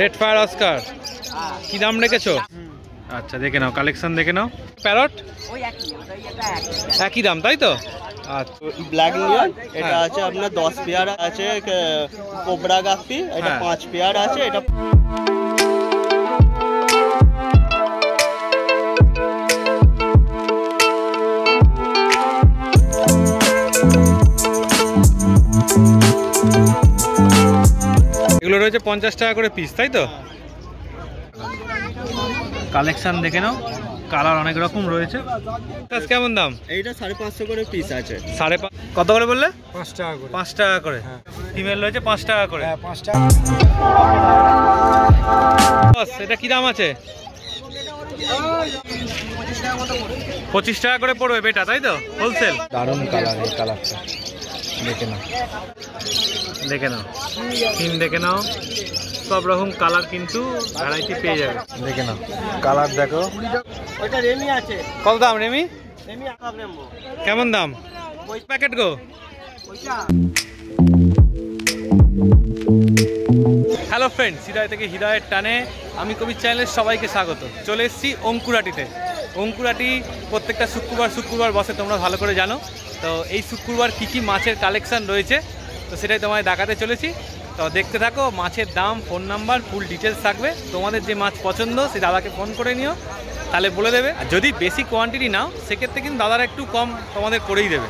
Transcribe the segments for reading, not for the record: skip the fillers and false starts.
Red fire Oscar কি দাম রেখেছো? আচ্ছা দেখে নাও, কালেকশন দেখে নাও। প্যারট একই দাম তাই তো? আচ্ছা ব্ল্যাক লিওন এটা আছে আপনার 10 পেয়ার আছে, কোবরা গাপ্পি এটা 5 পেয়ার আছে। এটা এগুলো রয়েছে 50 টাকা করে পিস তাই তো? কালেকশন দেখে নাও, কালার অনেক রকম রয়েছে। কেমন দাম? এইটা 550 করে পিস আছে। 5.5 কত করে বললে? 5 টাকা করে। 5 টাকা করে। ফিমেল রয়েছে 5 টাকা করে। 5 টাকা। এটা কি দাম আছে? 25 টাকা করে পড়বে বেটা তাই তো? হোলসেল। দারুণ কালার, এই কালারটা দেখে নাও, দেখে নাও, স্কিন দেখে নাও, সব রকম কালার কিন্তু ভ্যারাইটি পেয়ে যাবে। দেখে নাও কালার দেখো। ওটা রেমি আছে। কত দাম রেমি? Remi আকাব Rambo. কেমন দাম? ওই প্যাকেট গো। হ্যালো ফ্রেন্ডস, হৃদয় থেকে হৃদয়ের টানে আমি কবির চ্যানেলের সবাইকে স্বাগত। চলে এসেছি অঙ্কুরাটিতে। অঙ্কুরাটি প্রত্যেকটা শুক্রবার বসে, তোমরা ভালো করে জানো। তো এই শুক্রবার কী কী মাছের কালেকশান রয়েছে তো সেটাই তোমায় দেখাতে চলেছি। তো দেখতে থাকো, মাছের দাম, ফোন নাম্বার, ফুল ডিটেলস থাকবে। তোমাদের যে মাছ পছন্দ সেই দাদাকে ফোন করে নিও, তাহলে বলে দেবে। আর যদি বেশি কোয়ান্টিটি নাও সেক্ষেত্রে কিন্তু দাদারা একটু কম তোমাদের করেই দেবে।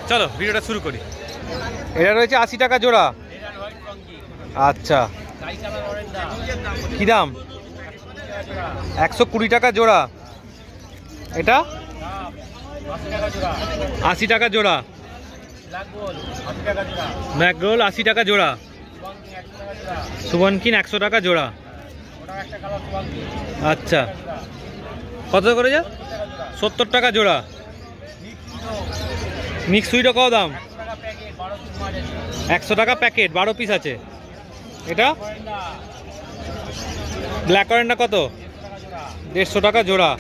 চলো ভিডিওটা শুরু করি। এটা রয়েছে 80 টাকা জোড়া। আচ্ছা কী দাম? 120 টাকা জোড়া। এটা 80 টাকা জোড়া। ব্ল্যাক গোল 80 টাকা জোড়া। সুবনকিন 100 টাকা জোড়া। আচ্ছা কত করে যা? 70 টাকা জোড়া। মিক্স সুইটও কত দাম? 100 টাকা প্যাকেট, 12 পিস আছে। এটা ব্ল্যাক অরেন্ডা কত? 150 টাকা জোড়া।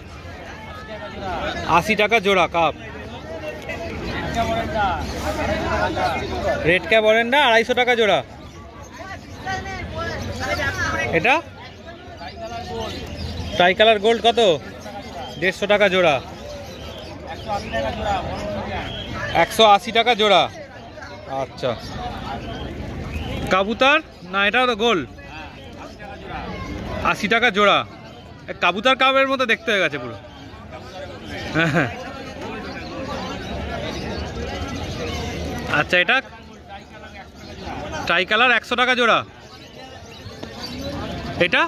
80 টাকা জোড়া কাপ। রেড ক্যাপ অরেন্ডা 250 টাকা জোড়া। এটা ট্রাই কালার গোল্ড কত? 150 টাকা জোড়া। 180 টাকা জোড়া। আচ্ছা কাবুতার না, এটাও তো গোল, 80 টাকা জোড়া। কাবুতার কাপের মতো দেখতে হয়ে গেছে পুরো। হ্যাঁ আচ্ছা এটা ট্রাই কালার 100 টাকা জোড়া। এটা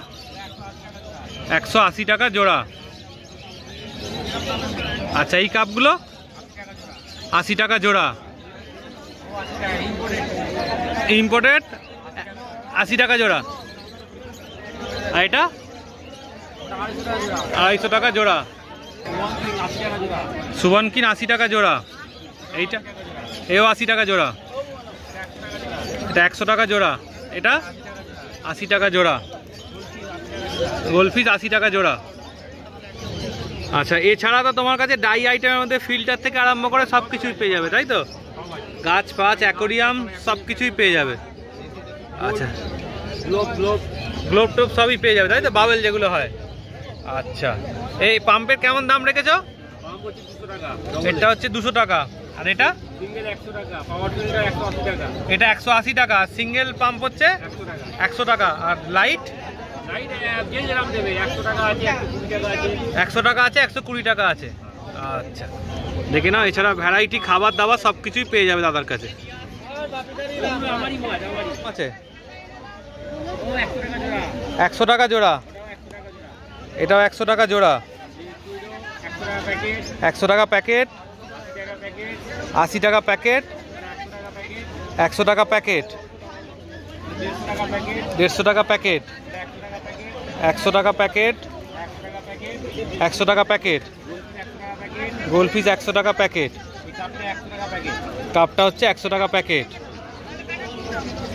180 টাকা জোড়া। আচ্ছা এই কাপগুলো 80 টাকা জোড়া। ইম্পোর্টেড 80 টাকা জোড়া। আর এটা 250 টাকা জোড়া। সুবনকিন 80 টাকা জোড়া। এইটা এও 80 টাকা জোড়া। এটা 100 টাকা জোড়া। এটা 80 টাকা জোড়া। গোলফিশ 80 টাকা জোড়া। আচ্ছা এছাড়া তো তোমার কাছে ডাই আইটেমের মধ্যে ফিল্টার থেকে আরম্ভ করে সব কিছুই পেয়ে যাবে তাই তো? গাছ ফাছ অ্যাকোরিয়াম সব কিছুই পেয়ে যাবে। আচ্ছা গ্লোব টোপ সবই পেয়ে যাবে তাই তো? বাবেল যেগুলো হয়। আচ্ছা এই পাম্পের কেমন দাম রেখেছো? এটা হচ্ছে 200 টাকা। আর এটা এটা 180 টাকা। সিঙ্গেল পাম্প হচ্ছে 100 টাকা। আর লাইট 100 টাকা আছে, 120 টাকা আছে। আচ্ছা দেখে নাও, এছাড়া ভ্যারাইটি খাবার দাবার সব কিছুই পেয়ে যাবে দাদার কাছে। আছে 100 টাকা জোড়া। এটাও 100 টাকা জোড়া। 100 টাকা প্যাকেট। 80 টাকা প্যাকেট। 100 টাকা প্যাকেট। 150 টাকা প্যাকেট। 100 টাকা প্যাকেট। 100 টাকা প্যাকেট। গোলফিশ 100 টাকা প্যাকেট। কাপটা হচ্ছে 100 টাকা প্যাকেট।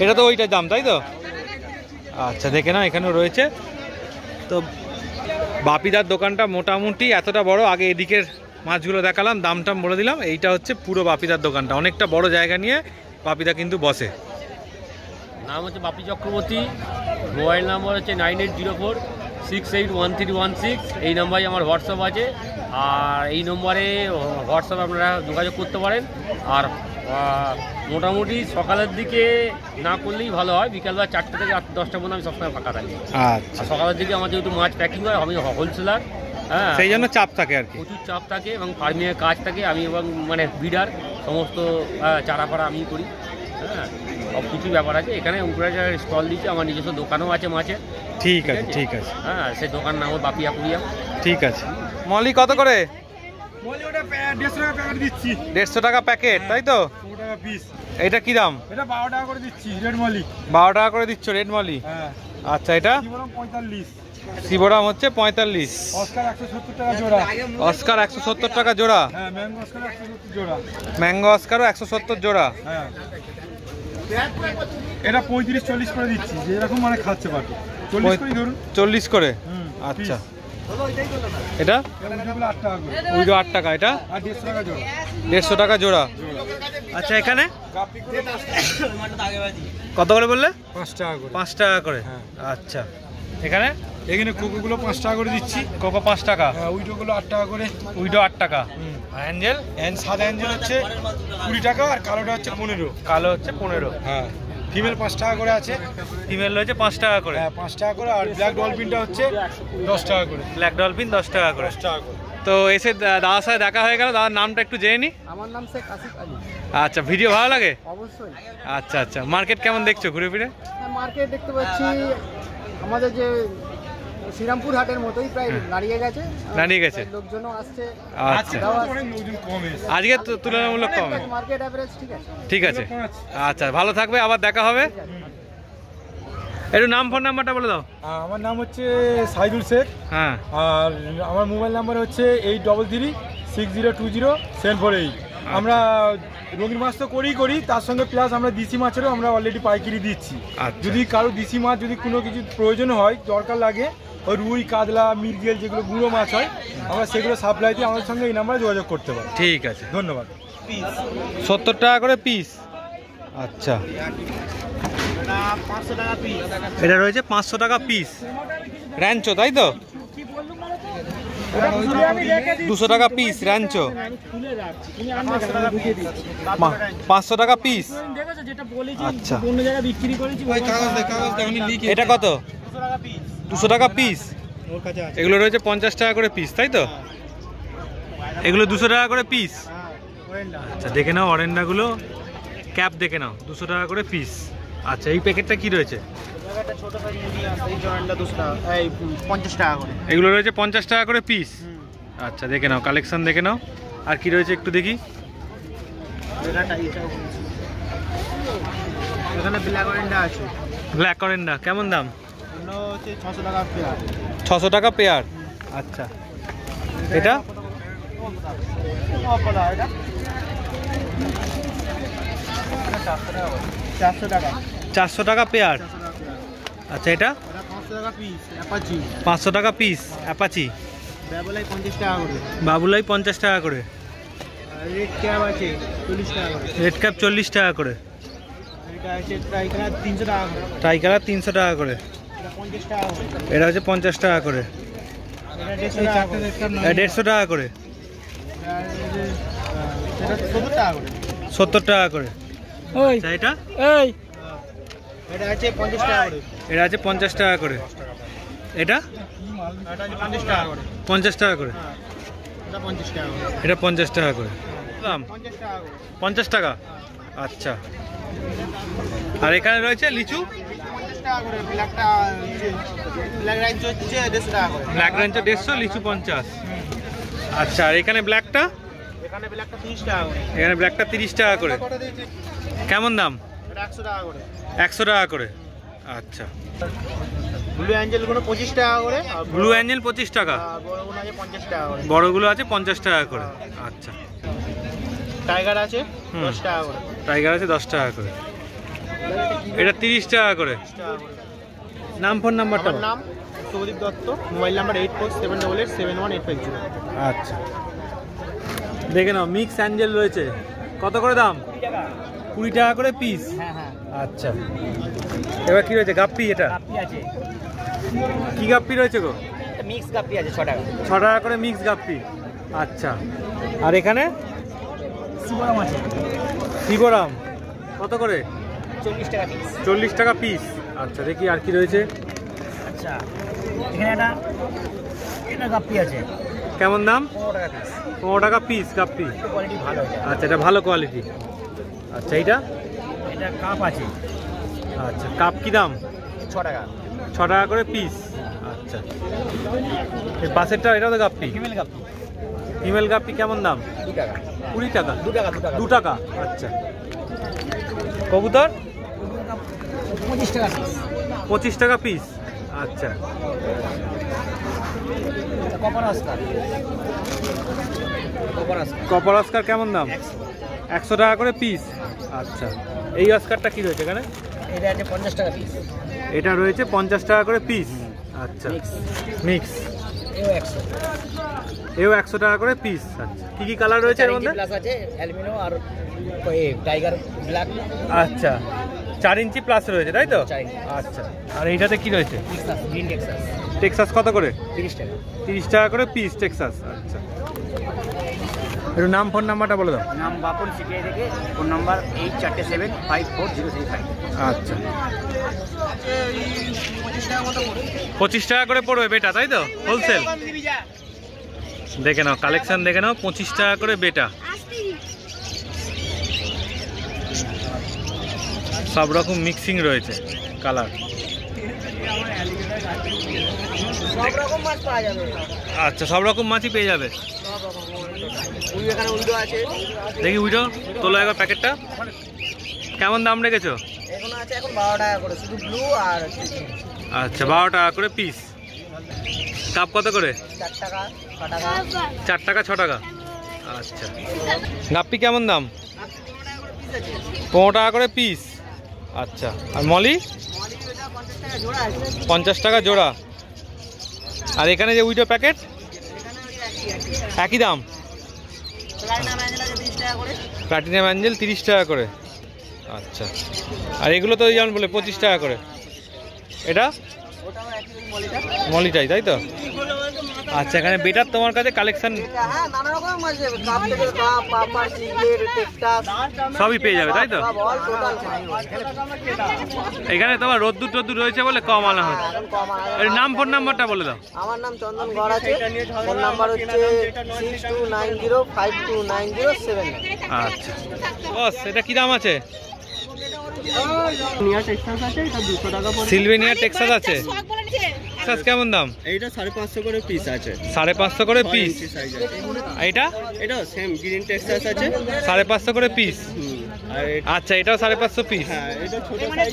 এটা তো ওইটার দাম তাই তো? আচ্ছা দেখে না, এখানেও রয়েছে। তো বাপিদার দোকানটা মোটামুটি এতটা বড়। আগে এদিকের মাছগুলো দেখালাম, দাম টাম বলে দিলাম। এইটা হচ্ছে পুরো বাপিদার দোকানটা, অনেকটা বড় জায়গা নিয়ে বাপিদা কিন্তু বসে। নাম হচ্ছে বাপি চক্রবর্তী, মোবাইল নাম্বার হচ্ছে 9804681316। এই নাম্বারে আমার হোয়াটসঅ্যাপ আছে, আর এই নম্বরে হোয়াটসঅ্যাপে আপনারা যোগাযোগ করতে পারেন। আর মোটামুটি সকালের দিকে না করলেই ভালো হয়, বিকালবেলা 4টে থেকে 10টা পর্যন্ত আমি সবসময় ফাঁকা থাকি। আচ্ছা, সকালের দিকে আমার যেহেতু মাছ প্যাকিং হয়, আমি হোলসেলার, হ্যাঁ, সেই জন্য চাপ থাকে আর কি, প্রচুর চাপ থাকে এবং ফার্মিংয়ের কাজ থাকে। আমি এবং মানে ব্রিডার সমস্ত চারা ফাড়া আমি করি, হ্যাঁ, সব কিছু ব্যাপার আছে। এখানে অঙ্কুরাটিতে স্টল দিচ্ছে, আমার নিজস্ব দোকানও আছে মাছের। ঠিক আছে, ঠিক আছে, হ্যাঁ, সেই দোকান নাম বাপি অ্যাকুরিয়াম। ঠিক আছে। মলি কত করে? মলি ওটা 150 টাকা প্যাকেট দিচ্ছি। 150 টাকা প্যাকেট, তাই তো? 100 টাকা পিস। এটা কি দাম? এটা 12 টাকা করে দিচ্ছি, রেড মলি। 12 টাকা করে দিচ্ছ রেড মলি? হ্যাঁ। আচ্ছা, এটা সিবোরাম 45। সিবোরাম হচ্ছে 45। অস্কার 170 টাকা জোড়া। অস্কার 170 টাকা জোড়া। হ্যাঁ, ম্যাঙ্গো অস্কার 170 জোড়া। ম্যাঙ্গো অস্কারও 170 জোড়া। হ্যাঁ, এটা 35-40 করে দিচ্ছি, যেরকম মানে খাচ্ছে পাটি। 40 করে ধরুন। 40 করে, আচ্ছা। এটা উইডোগুলো 8 টাকা করে। উইডো 8 টাকা, এটা আর 150 টাকা জোড়া। 150 টাকা জোড়া। আচ্ছা, এখানে গাপ্পিগুলো কত করে বললে? 5 টাকা করে। 5 টাকা করে, হ্যাঁ। আচ্ছা। এখানে এখানে কোকোগুলো 5 টাকা করে দিচ্ছি। কোকো 5 টাকা, হ্যাঁ, উইডোগুলো 8 টাকা করে। উইডো 8 টাকা। আর অ্যাঞ্জেল? সাদা অ্যাঞ্জেল হচ্ছে 20 টাকা, আর কালোটা হচ্ছে 15। কালো হচ্ছে 15। হ্যাঁ, ফিমেল 5 টাকা করে আছে। ফিমেল রয়েছে 5 টাকা করে। হ্যাঁ, 5 টাকা করে। আর ব্ল্যাক ডলফিনটা হচ্ছে 10 টাকা করে। ব্ল্যাক ডলফিন 10 টাকা করে। 10 টাকা করে। তো এসে দাদার সাথে দেখা হয়ে গেল, দাদার নামটা একটু জেনে নি। আমার নাম শেখ আসিফ আলী। আচ্ছা, ভিডিও ভালো লাগে? অবশ্যই। আচ্ছা আচ্ছা, মার্কেট কেমন দেখছো ঘুরে ফিরে? মার্কেট দেখতে পাচ্ছি আমাদের যে শ্রীরামপুর হাটের মতোই প্রায় দাঁড়িয়ে গেছে। দাঁড়িয়ে গেছে, লোকজনও আসছে। আচ্ছা, অনেক লোকজন কম এসেছে। আজকে তুলনামূলক কম। মার্কেট অ্যাভারেজ ঠিক আছে। ঠিক আছে, আচ্ছা, ভালো থাকবে, আবার দেখা হবে। একটু নাম ফোন নাম্বারটা বলে দাও। আমার নাম হচ্ছে সাইদুল শেখ। হ্যাঁ, আর আমার মোবাইল নাম্বার হচ্ছে 8336020748। আমরা রঙিন মাছ তো করি, তার সঙ্গে প্লাস আমরা দেশি মাছেরও আমরা অলরেডি পাইকারি দিচ্ছি। আচ্ছা। যদি কারো দেশি মাছ যদি কোনো কিছু প্রয়োজন হয়, দরকার লাগে, ওই রুই, কাতলা, মৃগেল যেগুলো গুঁড়ো মাছ হয়, আমরা সেগুলো সাপ্লাই দিয়ে আমাদের সঙ্গে এই নাম্বারে যোগাযোগ করতে পারি। ঠিক আছে, ধন্যবাদ। 70 টাকা করে পিস। আচ্ছা, 500 টাকা পিস। এটা রয়েছে 500 টাকা পিস। র্যাঞ্চো, তাই তো? 200 টাকা পিস র্যাঞ্চো। 500 টাকা পিস। আচ্ছা, এটা কত? 200 টাকা পিস। এগুলো রয়েছে 50 টাকা করে পিস, তাই তো? এগুলো 200 টাকা করে পিস। আচ্ছা, দেখে নাও অরেন্ডাগুলো, ক্যাপ দেখে নাও, 200 টাকা করে পিস। আচ্ছা, এই প্যাকেটটা কি রয়েছে? এগুলো রয়েছে 50 টাকা করে পিস। আচ্ছা, দেখে নাও, কালেকশন দেখে নাও। আর কি রয়েছে একটু দেখি। এখানে ব্ল্যাক অরেন্ডা আছে। ব্ল্যাক অরেন্ডা কেমন দাম? 600 টাকা পেয়ার। 600 টাকা পেয়ার। আচ্ছা, এটা 400 টাকা। 400 টাকা পেয়ার। আচ্ছা, এটা 500 টাকা পিস। অ্যাপাচি 500 টাকা পিস। অ্যাপাচি বাবুলাই 50 টাকা করে। বাবুলাই 50 টাকা করে। রেড ক্যাপ আছে 40 টাকা করে। রেড ক্যাপ 40 টাকা করে। এটা আছে ট্রাইকার 300 টাকা করে। ট্রাই কালার 300 টাকা করে। এটা 50 টাকা করে। এটা হচ্ছে 50 টাকা করে। এটা 150 টাকা করে। এটা 150 টাকা করে। এটা 70 টাকা করে। 70 টাকা করে। আচ্ছা, এটা এটা আছে 50 টাকা করে। এটা আছে 50 টাকা করে। এটা এটা আছে 50 টাকা করে। 50 টাকা করে। এটা 50 টাকা করে। এটা 50 টাকা করে। দাম 50 টাকা করে। 50 টাকা। আচ্ছা, আর এখানে রয়েছে লিচু 50 টাকা করে। ব্ল্যাকটা ব্ল্যাক রাইস হচ্ছে 150 টাকা করে। ব্ল্যাক রেঞ্জ 150, লিচু 50। আচ্ছা, আর এখানে ব্ল্যাকটা? এখানে ব্ল্যাকটা 30 টাকা করে। এখানে ব্ল্যাকটা 30 টাকা করে। কেমন দাম? এটা 100 টাকা করে। 100 টাকা করে। আচ্ছা, ব্লু অ্যাঞ্জেল গুলো 25 টাকা করে। আর ব্লু অ্যাঞ্জেল 25 টাকা। বড়গুলো আছে 50 টাকা করে। বড়গুলো আছে 50 টাকা করে। আচ্ছা, টাইগার আছে 10 টাকা করে। টাইগার আছে 10 টাকা করে। এটা 30 টাকা করে। 30 টাকা করে। নাম ফোন নাম্বারটা? আমার নাম সৌদীপ দত্ত, মোবাইল নাম্বার 8478871850। আচ্ছা, দেখে নাও, মিক্স অ্যাঞ্জেল রয়েছে। কত করে দাম? 20 টাকা করে পিস। হ্যাঁ হ্যাঁ। আচ্ছা, এবার কি রয়েছে গাপ্পি? এটা গাপ্পি আছে, কি গাপ্পি রয়েছে গো? মিক্স গাপ্পি আছে 6 টাকা। 6 টাকা করে মিক্স গাপ্পি। আচ্ছা, আর এখানে শিবরাম আছে, শিবরাম কত করে? 40 টাকা পিস। 40 টাকা পিস। আচ্ছা, দেখি আর কি রয়েছে। আচ্ছা, এখানে এটা গাপ্পি আছে, কেমন দাম? 15 টাকা পিস। 15 টাকা পিস গাপ্পি। কোয়ালিটি ভালো আছে। আচ্ছা, এটা ভালো কোয়ালিটি। আচ্ছা, এইটা? এটা কাপ আছে, আচ্ছা, কাপ কি দাম? 6 টাকা। 6 টাকা করে পিস। আচ্ছা, এই পাশেরটা এটাও তো গাপ্পি? ফিমেল গাপ্পি, ফিমেল গাপ্পি কেমন দাম? 2 টাকা। 20 টাকা। 2 টাকা, 2 টাকা। আচ্ছা, কবুতর? 25 টাকা পিস। 25 টাকা পিস। আচ্ছা, কপার অস্কার, কপার অস্কার কেমন দাম? 100 টাকা করে পিস। আচ্ছা, এই অস্কারটা কি রয়েছে এখানে? এটা আছে 50 টাকা পিস। এটা রয়েছে 50 টাকা করে পিস। আচ্ছা, মিক্স। এও 100। এও 100 টাকা করে পিস। আচ্ছা, কি কি কালার রয়েছে এর মধ্যে? প্লাস আছে অ্যালুমিনো আর টাইগার ব্ল্যাক। আচ্ছা, 4 ইঞ্চি প্লাস রয়েছে তাই তো? 4 ইঞ্চি। আচ্ছা, আর এইটাতে কি রয়েছে? টেক্সাস, গ্রিন টেক্সাস, টেক্সাস কত করে? 30 টাকা। 30 টাকা করে পিস টেক্সাস। আচ্ছা, একটু নাম ফোন নাম্বারটা বলে দাও। নাম বাপন সিটিআই থেকে, ফোন নাম্বার 84754035। আচ্ছা, 25 টাকা করে পড়বে বেটা তাই তো? হোলসেল দেখে নাও, কালেকশন দেখে নাও। 25 টাকা করে বেটা। সব রকম মিক্সিং রয়েছে কালার। সব রকম মাছ পাওয়া যাবে। আচ্ছা, সব রকম মাছই পেয়ে যাবে। এখানে উইডো আছে, দেখি উইডো তোলো একবার প্যাকেটটা। কেমন দাম রেখেছো? এখনো আছে এখন 12 টাকা করে, শুধু ব্লু আর আচ্ছা, 12 টাকা করে পিস। কাপ কত করে? 4 টাকা, 6 টাকা। 4 টাকা 6 টাকা। আচ্ছা, গাপ্পি কেমন দাম? 15 টাকা করে পিস। আচ্ছা, আর মলি? 50 টাকা জোড়া। আর এখানে যে উইডো প্যাকেট একই দাম? প্লাটিনাম অ্যাঞ্জেল 30 টাকা করে। আচ্ছা, আর এগুলো তো যেমন বলে 25 টাকা করে। এটা মলিটাই তাই তো? আচ্ছা, এখানে বেটার তোমার কাছে কালেকশন হ্যাঁ, নানা রকম মাছ আছে, কাপ থেকে কাপ, পাপার, সিগলেট, টেক্সাস, সবই পেয়ে যাবে তাই তো? সব অল টোটাল। এখানে তোমার রোদ্দুর টদ্দুর রয়েছে বলে কম আনা হচ্ছে। এখন কম আনা। এর নাম ফোন নাম্বারটা বলে দাও। আমার নাম চন্দন গড় আছে, ফোন নাম্বার হচ্ছে 6290529079। আচ্ছা, বস এটা কি দাম আছে? নিয়ার টেক্সাস আছে, এটা 200 টাকা পড়বে। সিলভেনিয়া টেক্সাস আছে। টেক্সাস কেমন দাম? এইটা 550 করে পিস আছে। 550 করে 6 পিস। ইঞ্চি সাইজ আছে। এটা এটা সেম গ্রিন টেক্সাস আছে। 550 করে পিস। আর আচ্ছা, এটাও 550 পিস। হ্যাঁ, এটা ছোট সাইজ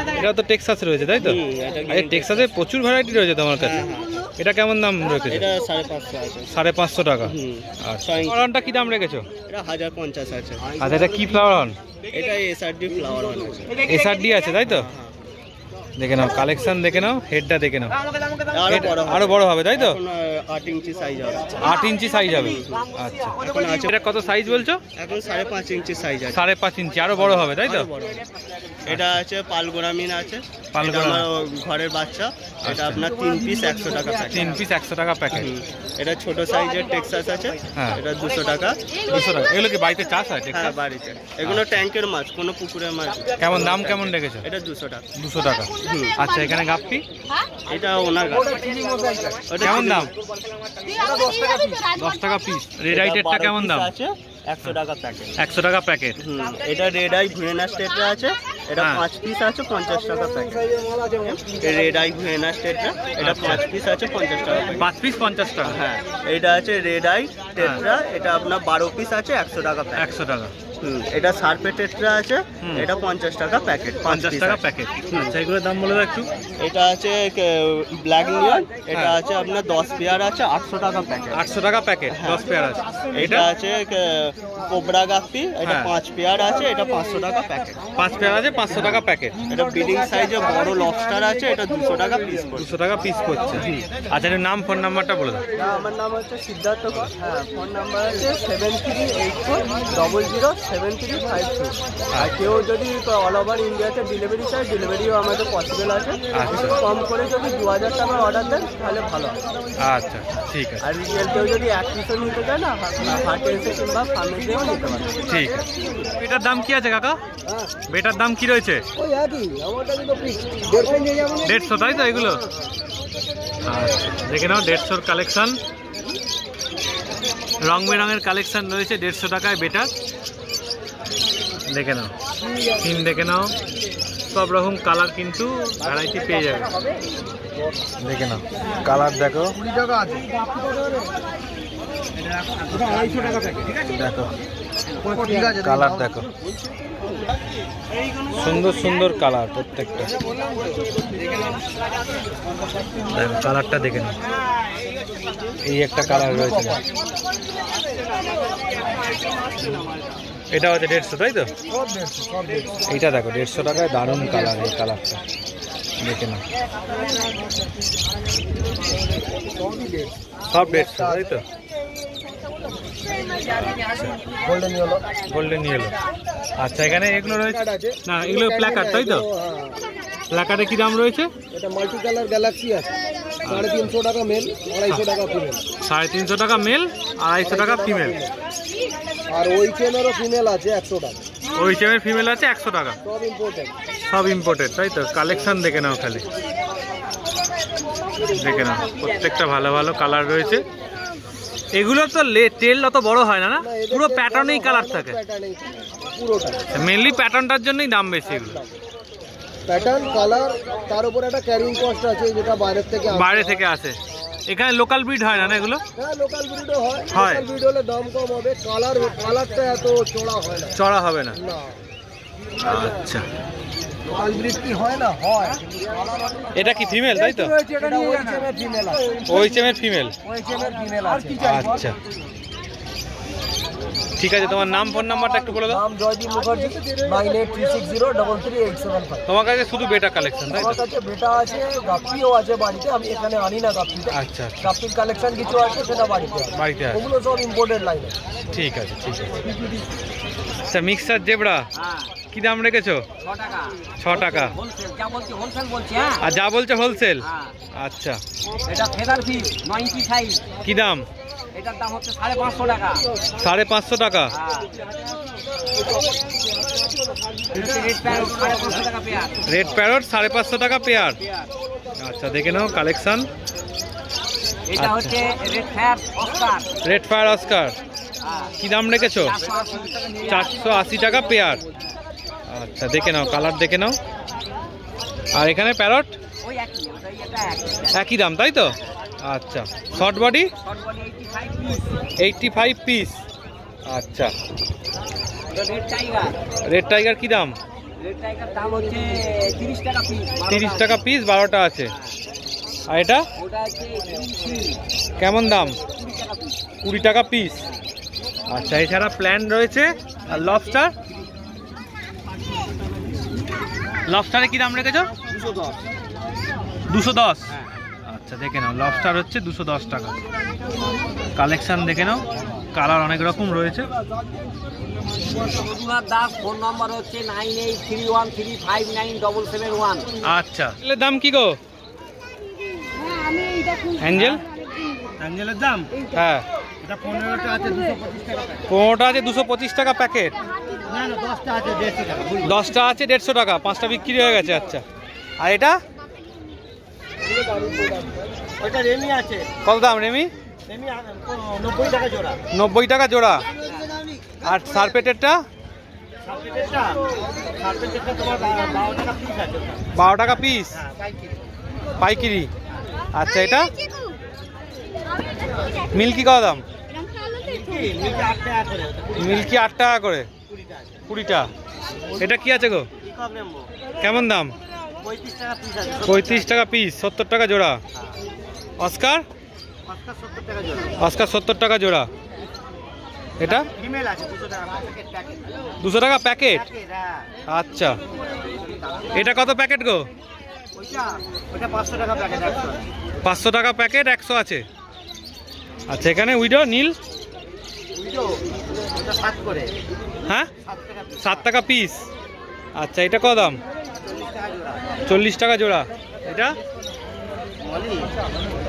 আছে। এটাও তো টেক্সাস রয়েছে তাই তো? এটা আরে টেক্সাসে প্রচুর ভ্যারাইটি রয়েছে তোমার কাছে। এটা কেমন দাম রেখেছো? এটা 550 আছে। 550 টাকা। আচ্ছা, ফ্লাওয়ারটা কি দাম রেখেছো? এটা 1050 আছে। আচ্ছা, এটা কি ফ্লাওয়ার? এটা এসআরডি ফ্লাওয়ার আছে। এসআরডি আছে তাই তো? দেখে নাও কালেকশন, দেখে নাও হেডটা, দেখে নাও। আরো বড় হবে। আরো বড় হবে তাই তো? এখন 8 ইঞ্চি সাইজ হবে। 8 ইঞ্চি সাইজ হবে। আচ্ছা, এখন আছে, এটা কত সাইজ বলছো? এখন 5.5 ইঞ্চি সাইজ আছে। 5.5 ইঞ্চি, আরো বড় হবে তাই তো? আরো বড় হবে। এটা আছে পালগোরামিন আছে। পালগোরা। এটা আমার ঘরের বাচ্চা। এটা আপনার 3 পিস 100 টাকা প্যাকেট। 3 পিস 100 টাকা প্যাকেট। এটা ছোট সাইজের টেক্সাস আছে। হ্যাঁ। এটা 200 টাকা। 200 টাকা। এগুলো কি বাড়িতে চাষ হয়? হ্যাঁ, বাড়িতে। এগুলো ট্যাঙ্কের মাছ, কোনো পুকুরের মাছ। কেমন দাম কেমন রেখেছো? এটা 200 টাকা। 200 টাকা। আচ্ছা, এখানে গাপ্পি এটা ওনার গাছ। ওটা কেমন দাম? 10 10 টাকা পিস। টাকা পিস। রেড আইটেরটা কেমন দাম? আছে 100 টাকা প্যাকেট। 100 টাকা প্যাকেট। এটা রেড আই ভুয়েনা স্টেটে আছে। এটা হ্যাঁ। 5 পিস আছে 50 টাকা প্যাকেট। রেড আই ভুয়েনা স্টেটে এটা 5 পিস আছে 50 টাকা প্যাকেট। 5 পিস 50 টাকা। হ্যাঁ, এটা আছে রেড আই টেট্রা। এটা আপনার 12 পিস আছে 100 টাকা প্যাকেট। 100 টাকা। এটা সার্পে টেট্রা আছে। এটা 50 টাকা প্যাকেট। 50 টাকা প্যাকেট। আচ্ছা, এগুলোর দাম বলে দাও একটু। এটা আছে ব্ল্যাক নিয়ন। এটা আছে আপনার 10 পেয়ার আছে 800 টাকা প্যাকেট। 800 টাকা প্যাকেট, 10 পেয়ার আছে। এটা আছে কোবরা গাপ্পি। এটা হ্যাঁ। 5 পেয়ার আছে। এটা 500 টাকা প্যাকেট। 5 পেয়ার আছে, 500 টাকা প্যাকেট। এটা ব্রিডিং সাইজে বড় লবস্টার আছে। এটা 200 টাকা পিস পড়ছে। 200 টাকা পিস করছে। আচ্ছা, এর নাম ফোন নাম্বারটা বলে দাও। আমার নাম হচ্ছে সিদ্ধার্থ ঘোষ। হ্যাঁ, ফোন নাম্বার আছে 738400 7352। আর কেউ যদি অল ওভার ইন্ডিয়াতে ডেলিভারি চায়, ডেলিভারিও আমাদের পসিবল আছে। আচ্ছা। কম করে যদি 2000 টাকার অর্ডার দেন তাহলে ভালো হয়। আচ্ছা ঠিক আছে, আর রিটেল কেউ যদি এক পিসও নিতে চায় না, হাটে এসে কিংবা ফার্মে দিয়েও নিতে পারে। ঠিক আছে। বেটার দাম কি আছে কাকা? বেটার দাম কি রয়েছে? ওই একই আমারটা কিন্তু 150 নিয়ে যাবেন। 150 তাই তো এগুলো? আচ্ছা দেখে নাও 150 কালেকশন, রং বেরঙের কালেকশন রয়েছে 150 টাকায় বেটার। দেখে নাও সিন, দেখে নাও সব রকম কালার কিন্তু ভ্যারাইটি পেয়ে যাবে। দেখে নাও কালার দেখো, 20 টাকা আছে। এটা 250 টাকা প্যাকেট। দেখো ঠিক আছে, কালার দেখো, সুন্দর সুন্দর কালার প্রত্যেকটা। দেখো কালারটা দেখে নাও, এই একটা কালার রয়েছে, এটা হচ্ছে 150 তাই তো? এইটা দেখো 150 টাকায়, দারুণ কালার এই কালারটা, দেখে নাও সব 150 তাই তো? Golden yellow. Golden yellow. আচ্ছা এখানে এগুলো রয়েছে না, এগুলো প্ল্যাকার্ড তাই তো? প্ল্যাকার্ডে কি দাম রয়েছে? এটা মাল্টি কালার গ্যালাক্সি আছে, 350 টাকা মেল, 250 টাকা ফিমেল। 350 টাকা মেল, 250 টাকা ফিমেল। আর ওই চেনেরও ফিমেল আছে 100 টাকা। ওই চেমের ফিমেল আছে 100 টাকা। সব ইম্পোর্টেড। সব ইম্পোর্টেড তাই তো? কালেকশন দেখে নাও খালি, দেখে নাও প্রত্যেকটা ভালো ভালো কালার রয়েছে। এগুলো তো টেল অত বড় হয় না, না পুরো প্যাটার্নেই কালার থাকে, পুরোটা মেনলি প্যাটার্নটার জন্যই দাম বেশি এগুলো। প্যাটার্ন, কালার, তার উপর একটা ক্যারিং কস্ট আছে যেটা বাইরের থেকে আসে। বাইরে থেকে আসে, এখানে লোকাল ব্রিড হয় না, না এগুলো? হ্যাঁ লোকাল ব্রিডও হয়। হয়। লোকাল ব্রিড হলে দাম কম হবে, কালারটা এত চড়া হয় না। চড়া হবে না? না, আচ্ছা লোকাল ব্রিড কি হয় না, হয়। এটা কি ফিমেল তাই তো? এটা ওই চেনের ফিমেল আছে। ওই চেমের ফিমেল। ওই চেনের ফিমেল আছে। আচ্ছা ঠিক আছে, তোমার নাম ফোন নাম্বারটা একটু বলে দাও। নাম জয়দীপ মুখার্জি, 9836033875। তোমার কাছে শুধু বেটা কালেকশন তাই তো? আমার কাছে বেটা আছে, গাপ্পিও আছে বাড়িতে, আমি এখানে আনি না গাপ্পিটা। আচ্ছা গাপ্পির কালেকশন কিছু আছে সেটা বাড়িতে আছে। বাড়িতে আছে, ওগুলো সব ইম্পোর্টেড লাইন আছে। ঠিক আছে ঠিক আছে। আচ্ছা মিক্সার জেব্রা কি দাম রেখেছো? 6 টাকা। আর যা বলছে হোলসেল? আচ্ছা এটা ফেদার ফিস 95। কি দাম? এটার দাম হচ্ছে 550 টাকা। 550 টাকা। রেড প্যারট 550 টাকা পেয়ার। আচ্ছা দেখে নাও কালেকশন। এটা হচ্ছে red fire Oscar. Red fire Oscar কি দাম রেখেছো? 480 টাকা পেয়ার। আচ্ছা দেখে নাও কালার দেখে নাও। আর এখানে প্যারট ওই একই, এটা একই দাম তাই তো? আচ্ছা শর্ট বডি 85 পিস। আচ্ছা রেড টাইগার। রেড টাইগার কি দাম? রেড টাইগার দাম হচ্ছে 30 টাকা পিস। 30 টাকা পিস, 12টা আছে। আর এটা ওটা হচ্ছে কেমন দাম? 20 টাকা পিস। 20 টাকা পিস। আচ্ছা এছাড়া প্ল্যান রয়েছে। আর লবস্টার, লবস্টারে কি দাম রেখেছো? 210। আচ্ছা দেখে নাও লবস্টার হচ্ছে 210 টাকা। কালেকশন দেখে নাও, কালার অনেক রকম রয়েছে। রঘুনাথ দাস, ফোন নাম্বার হচ্ছে 9831359771। আচ্ছা এর দাম কি গো? অ্যাঞ্জেল, অ্যাঞ্জেলের দাম হ্যাঁ এটা 15টা আছে 225 টাকা। 15টা আছে 225 টাকা প্যাকেট। না না 10টা আছে 150 টাকা। 10টা আছে 150 টাকা, 5টা বিক্রি হয়ে গেছে। আচ্ছা আর এটা এটা রেমি আছে। কত দাম রেমি? রেমি 90 টাকা জোড়া। 90 টাকা জোড়া। আর সারপেটেরটা? সারপেটেরটা তোমার 12 টাকা পিস আছে। 12 টাকা পিস হ্যাঁ পাইকারি। পাইকারি। আচ্ছা এটা মিল্কি কত দাম? মিলটা 8 টাকা করে। মিল্কি 8 টাকা করে 20টা। এটা কি আছে গো? পিকক রেমবো কেমন দাম? 35 টাকা পিস আছে। 35 টাকা পিস, 70 টাকা জোড়া। অস্কার? পাঁচটা 70 টাকা জোড়া। অস্কার 70 টাকা জোড়া। এটা ফিমেল আছে 200 টাকা প্যাকেট। 200 টাকা প্যাকেট। হ্যাঁ। আচ্ছা এটা কত প্যাকেট গো? ওইটা 500 টাকা প্যাকেট 100। 500 টাকা প্যাকেট 100 আছে। আচ্ছা এখানে উইডো নীল উইডো ওটা 7 করে। হ্যাঁ 7 টাকা পিস। আচ্ছা এটা কত দাম? 40 টাকা জোড়া। এটা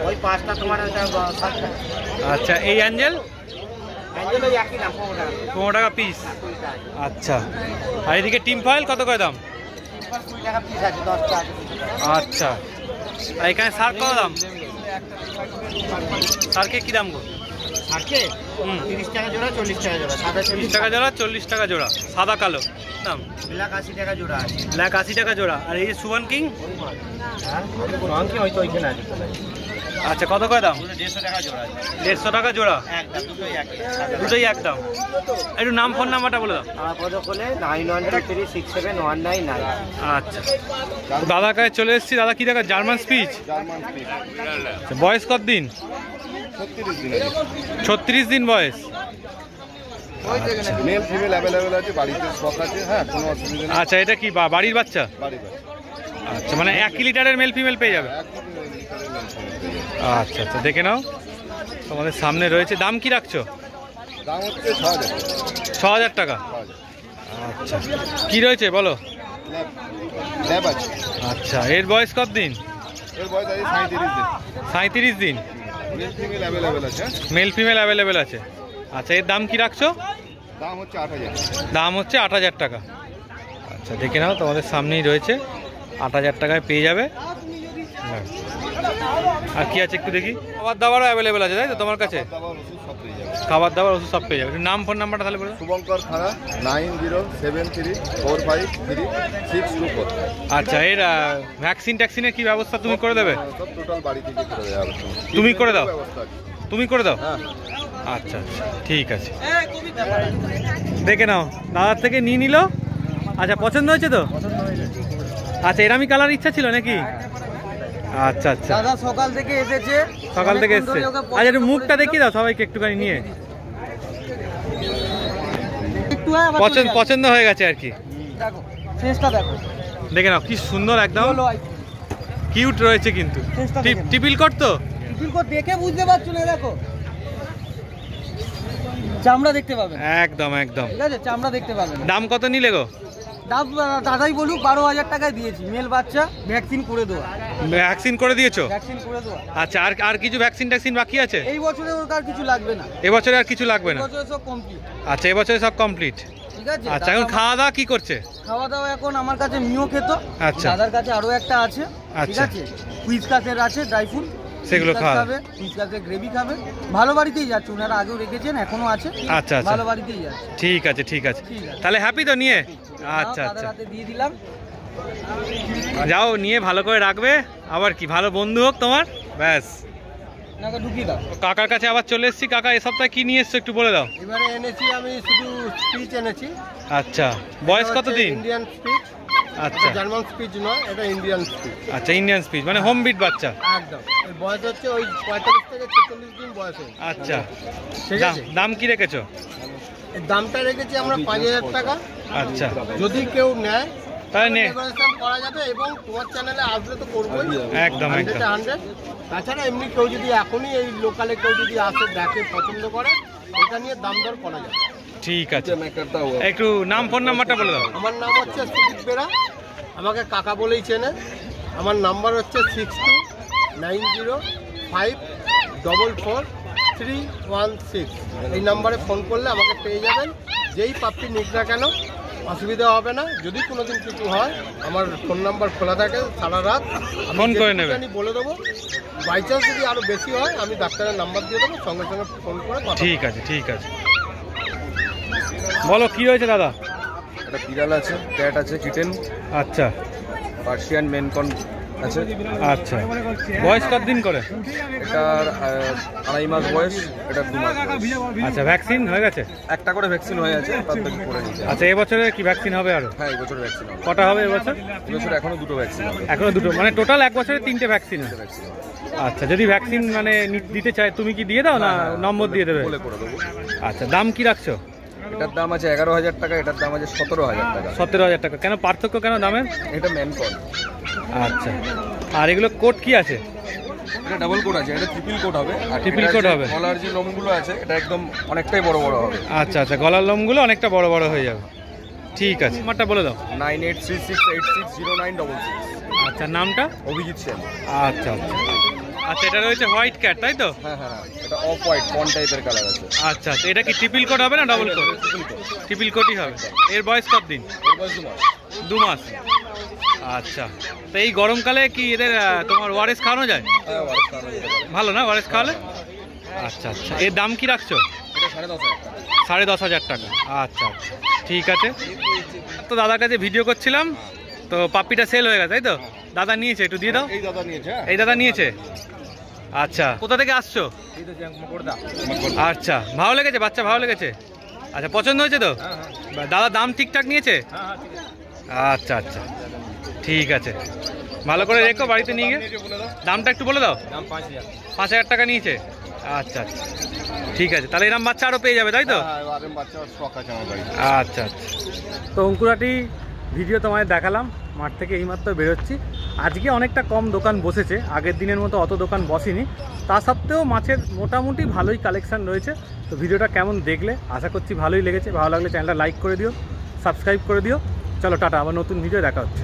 ওই 5টা তোমার 7 টাকা। আচ্ছা এই অ্যাঞ্জেল অ্যাঞ্জেল ওই একই দাম 15 টাকা পিস। আচ্ছা আর এদিকে টিম ফয়েল কত করে দাম? 20 টাকা পিস আছে, 10 টাকা। আচ্ছা আর এখানে শার্ক কত দাম? শার্কে কি দাম গো? আছে 30 টাকা জোড়া, 40 টাকা জোড়া, সাদা 30 টাকা জোড়া, 40 টাকা জোড়া, সাদা কালো দাম। ব্ল্যাক 80 টাকা জোড়া আছে। ব্ল্যাক 80 টাকা জোড়া। আর এই সুবান কিং রং কি হয়তো ওইখানে আছে। আচ্ছা কত করে দাম? 150 টাকা জোড়া আছে। 150 টাকা জোড়া, একদম দুটোই একই। দুটোই একদম। একটু নাম ফোন নাম্বারটা বলে দাও। আমার পদ কোলে 9123671999। আচ্ছা দাদার কাছে চলে এসেছি। দাদা কি দেখা? German speech. বয়স কত দিন? 36 দিন বয়স। মেল ফিমেল অ্যাভেলেবেল আছে, বাড়িতে স্টক আছে। হ্যাঁ কোনো অসুবিধা নেই। আচ্ছা এটা কি বাড়ির বাচ্চা? বাড়ির বাচ্চা। আচ্ছা মানে 1 লিটারের মেল ফিমেল পেয়ে যাবে। আচ্ছা আচ্ছা দেখে নাও, তোমাদের সামনে রয়েছে। দাম কি রাখছো? দাম হচ্ছে 6000 টাকা। 6000 টাকা। আচ্ছা কি রয়েছে বলো? ল্যাব আছে। আচ্ছা এর বয়স কত দিন? এর বয়স আছে 37 দিন। 37 দিন। মেল ফিমেল অ্যাভেলেবেল আছে। মেল ফিমেল অ্যাভেলেবেল আছে। আচ্ছা এর দাম কি রাখছো? দাম হচ্ছে 8000। দাম হচ্ছে 8000 টাকা। আচ্ছা দেখে নাও, তোমাদের সামনেই রয়েছে। 8000 টাকায় পেয়ে যাবে। হ্যাঁ। আর কি আছে একটু দেখি। খাবার দাবারও অ্যাভেলেবেল আছে তাই তো তোমার কাছে? দাবার ওষুধ সব পেয়ে যাবে। খাবার দাবার ওষুধ সব পেয়ে যাবে। একটু নাম ফোন নাম্বারটা তাহলে বলে দাও। শুভঙ্কর খাড়া 9073453624। আচ্ছা এর ভ্যাকসিন ট্যাক্সিনের কি ব্যবস্থা তুমি করে দেবে? সব টোটাল বাড়ি থেকে করে দেওয়া হবে। তুমি করে দাও? ব্যবস্থা আছে। তুমি করে দাও? হ্যাঁ আচ্ছা আচ্ছা ঠিক আছে। দেখে নাও, দাদার থেকে নিয়ে নিল। আচ্ছা পছন্দ হয়েছে তো? আচ্ছা এরামি কালার ইচ্ছা ছিল নাকি? আচ্ছা আচ্ছা দাদা সকাল থেকে এসেছে। সকাল থেকে এসছে। আচ্ছা একটু মুখটা দেখিয়ে দাও সবাইকে একটুখানি নিয়ে। একটু পছন্দ হয়ে গেছে আর কি। দেখো ফেসটা দেখো। দেখে নাও কি সুন্দর, একদম কিউট রয়েছে কিন্তু। টিপিল কট তো? টিপিল কোট দেখে বুঝতে পারছো না, দেখো চামড়া দেখতে পাবেন। একদম একদম ঠিক আছে, চামড়া দেখতে পাবেন। দাম কত নিলে গো? দাম দাদাই বলুক 12000 টাকায় দিয়েছি। মেল বাচ্চা, ভ্যাকসিন করে দেওয়া। ভ্যাকসিন করে দিয়েছো? ভ্যাকসিন করে দেওয়া। আচ্ছা আর আর কিছু ভ্যাকসিন ট্যাক্সিন বাকি আছে? এই বছরে ওর আর কিছু লাগবে না। এবছরে আর কিছু লাগবে না? এবছরে সব কমপ্লিট। আচ্ছা এবছরে সব কমপ্লিট। ঠিক আছে। আচ্ছা এখন খাওয়া দাওয়া কি করছে? খাওয়া দাওয়া এখন আমার কাছে মিও খেত। আচ্ছা। দাদার কাছে আরো একটা আছে। ঠিক আচ্ছা। আছে, কুইজকাসের আছে ড্রাই ফ্রুট, সেগুলো খাবে। কুইজকাসের গ্রেভি খাবে। ভালো বাড়িতেই যাচ্ছে, ওনারা আগেও রেখেছেন, এখনো আছে। আচ্ছা আচ্ছা ভালো বাড়িতেই যাচ্ছে। ঠিক আছে ঠিক আছে। ঠিক আছে। তাহলে হ্যাপি তো নিয়ে? আচ্ছা দাদার আচ্ছা হাতে দিয়ে দিলাম। যাও নিয়ে ভালো করে রাখবে। আবার কি ভালো বন্ধু হোক তোমার, ব্যাস। নাকি ঢুকিয়ে দাও। কাকার কাছে আবার চলে এসেছি। কাকা এ সপ্তাহে কি নিয়ে এসছো একটু বলে দাও। এবারে এনেছি আমি শুধু স্পিচ এনেছি। আচ্ছা বয়স কত দিন? Indian speech. আচ্ছা জার্মান স্পিচ নয়, এটা ইন্ডিয়ান স্পিচ। আচ্ছা ইন্ডিয়ান স্পিচ মানে হোম বিট বাচ্চা। একদম। এর বয়স হচ্ছে ওই 45 থেকে 46 দিন বয়স হয়েছে। আচ্ছা ঠিক আছে। দাম কি রেখেছো? এর দামটা রেখেছি আমরা 5000 টাকা। আচ্ছা যদি কেউ নেয় তাহলে নে। নেগোসিয়েশন করা যাবে, এবং তোমার চ্যানেলে আসলে তো করবোই। একদম একদম। 100 তাছাড়া এমনি কেউ যদি এখনই এই লোকালে কেউ যদি আসে, দেখে, পছন্দ করে, এটা নিয়ে দাম দর করা যাবে। ঠিক আছে একটু নাম ফোন নাম্বারটা বলে দাও। আমার নাম হচ্ছে সুদীপ বেরা, আমাকে কাকা বলেই চেনে। আমার নাম্বার হচ্ছে 6290544316। এই নাম্বারে ফোন করলে আমাকে পেয়ে যাবেন। যেই পাপটি নিক না কেন অসুবিধা হবে না। যদি কোনোদিন কিছু হয়, আমার ফোন নাম্বার খোলা থাকে সারা রাত, ফোন করে নেবে। আমি বলে দেবো। বাই চান্স যদি আরও বেশি হয়, আমি ডাক্তারের নাম্বার দিয়ে দেবো, সঙ্গে সঙ্গে ফোন করে কথা বলবো। ঠিক আছে ঠিক আছে। বলো কি হয়েছে দাদা? একটা বিড়াল আছে, ক্যাট আছে, কিটেন, আচ্ছা পার্সিয়ান মেনকন আছে। আচ্ছা বয়স কত দিন করে? এটার 2.5 মাস বয়স, এটার 2 মাস বয়স। আচ্ছা ভ্যাকসিন হয়ে গেছে? একটা করে ভ্যাকসিন হয়ে আছে, তার বাকি করে নিতে। আচ্ছা এবছরে কি ভ্যাকসিন হবে আরো? হ্যাঁ এই বছর ভ্যাকসিন হবে। কটা হবে এবছর? এবছর এখনো 2টো ভ্যাকসিন হবে। এখনো 2টো, মানে টোটাল এক বছরে 3টে ভ্যাকসিন। ভ্যাকসিন হবে। আচ্ছা যদি ভ্যাকসিন মানে দিতে চাই তুমি কি দিয়ে দাও না নম্বর দিয়ে দেবে? বলে করে দেবো। আচ্ছা দাম কি রাখছো? এটার দাম আছে 11000 টাকা, এটার দাম আছে 17000 টাকা। 17000 টাকা। কেন পার্থক্য কেন দামের? এটা মেনকন। আচ্ছা আর এগুলো কোট কি আছে? এটা ডাবল কোট আছে, এটা ট্রিপল কোট হবে। আর ট্রিপল এটা কোট যে হবে। গলার যে লোমগুলো আছে এটা একদম অনেকটাই বড় বড় হবে। আচ্ছা আচ্ছা, গলার লোমগুলো অনেকটা বড় বড় হয়ে যাবে। ঠিক আছে, নাম্বারটা বলে দাও। 9836860966। আচ্ছা, নামটা? অভিজিৎ সেন। আচ্ছা আচ্ছা আচ্ছা, এটা রয়েছে হোয়াইট ক্যাট, তাই তো? হ্যাঁ হ্যাঁ, এটা অফ হোয়াইট ফন টাইপের কালার আছে। আচ্ছা আচ্ছা, এটা কি ট্রিপল কোট হবে না ডাবল কোট? ট্রিপল কোটই হবে। এর বয়স কত দিন? এর বয়স 2 মাস। 2 মাস। আচ্ছা, তো এই গরমকালে কি এদের তোমার ওয়ারেস খাওয়ানো যায়? হ্যাঁ, ওয়ারেস খাওয়ানো যেতে পারে। ভালো না ওয়ারেস খাওয়ালে? আচ্ছা আচ্ছা, এর দাম কি রাখছো? এটা 10,500 টাকা। 10,500 টাকা। আচ্ছা আচ্ছা, ঠিক আছে। তো দাদার কাছে ভিডিও করছিলাম, তো পাপ্পিটা সেল হয়ে গেছে, তাই তো? দাদা নিয়েছে, একটু দিয়ে দাও। এই দাদা নিয়েছে। হ্যাঁ, এই দাদা নিয়েছে। আচ্ছা, কোথা থেকে আসছো? এই তো মকরদা। আচ্ছা, ভালো লেগেছে? বাচ্চা ভালো লেগেছে? আচ্ছা, পছন্দ হয়েছে তো? দাদা দাম ঠিকঠাক নিয়েছে? আচ্ছা আচ্ছা, ঠিক আছে, ভালো করে রেখো, বাড়িতে নিয়ে গিয়ে দামটা একটু বলে দাও। দাম 5,000। 5,000 টাকা নিয়েছে। আচ্ছা আচ্ছা, ঠিক আছে, তাহলে এরম বাচ্চা আরও পেয়ে যাবে, তাই তো? হ্যাঁ, আরএম বাচ্চা স্টক আছে আমার বাড়িতে। আচ্ছা আচ্ছা, তো অঙ্কুরাটি ভিডিও তোমায় দেখালাম, মাঠ থেকে এইমাত্র বেরোচ্ছি। আজকে অনেকটা কম দোকান বসেছে, আগের দিনের মতো অত দোকান বসেনি, তা সত্ত্বেও মাছের মোটামুটি ভালোই কালেকশান রয়েছে। তো ভিডিওটা কেমন দেখলে? আশা করছি ভালোই লেগেছে। ভালো লাগলে চ্যানেলটা লাইক করে দিও, সাবস্ক্রাইব করে দিও। চলো টাটা, আবার নতুন ভিডিও দেখা হচ্ছে।